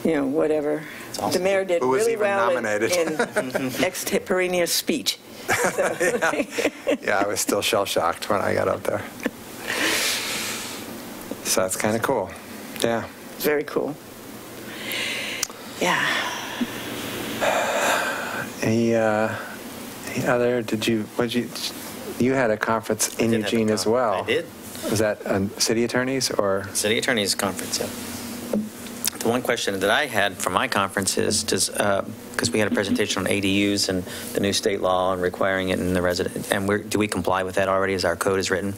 whatever. Awesome. The mayor did really well in extemporaneous speech. Yeah, I was still shell-shocked when I got up there. So that's kind of cool. Yeah. Very cool. Yeah. Any other, you had a conference in Eugene as well. I did. Was that city attorneys or? City attorneys conference, yeah. The one question that I had from my conference is, because we had a presentation on ADUs and the new state law and requiring it in the resident, and do we comply with that already as our code is written?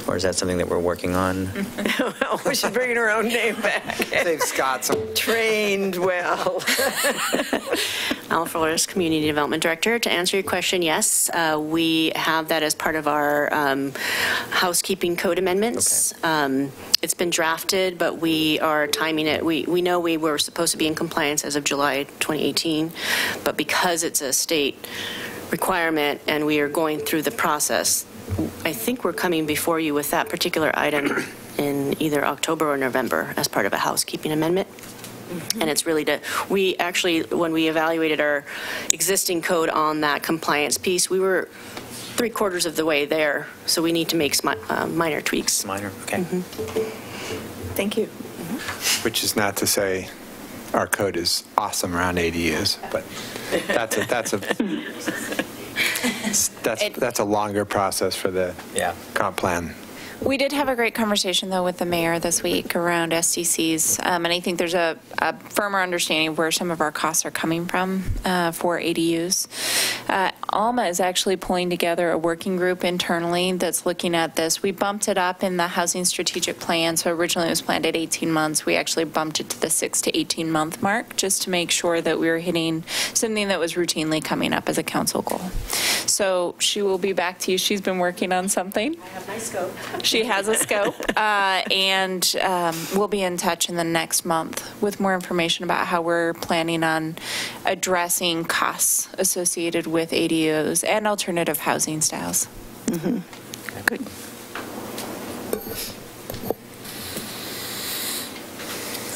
Or is that something that we're working on? Well, we should bring our own name back. Save Scott some. Trained well. Al Flores, Community Development Director. To answer your question, yes, we have that as part of our housekeeping code amendments. Okay. It's been drafted, but we are timing it. We know we were supposed to be in compliance as of July 2018, but because it's a state requirement and we are going through the process, I think we're coming before you with that particular item in either October or November as part of a housekeeping amendment. Mm-hmm. And it's really we actually, when we evaluated our existing code on that compliance piece, we were 3/4 of the way there. So we need to make minor tweaks. Minor, okay. Mm-hmm. Thank you. Mm-hmm. which is not to say our code is awesome around ADUs, but that's a longer process for the comp plan. We did have a great conversation, though, with the mayor this week around SDCs, and I think there's a firmer understanding of where some of our costs are coming from for ADUs. Alma is actually pulling together a working group internally that's looking at this. We bumped it up in the housing strategic plan, so originally it was planned at 18 months. We actually bumped it to the 6 to 18 month mark just to make sure that we were hitting something that was routinely coming up as a council goal. So she will be back to you. She's been working on something. I have my scope. She has a scope, and we'll be in touch in the next month with more information about how we're planning on addressing costs associated with ADUs and alternative housing styles. Mm-hmm. Good.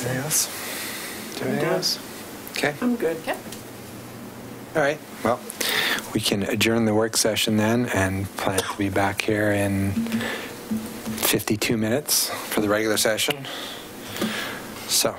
Anything else? Anything else? Okay. I'm good. Okay. All right. Well, we can adjourn the work session then and plan to be back here in 52 minutes for the regular session. So.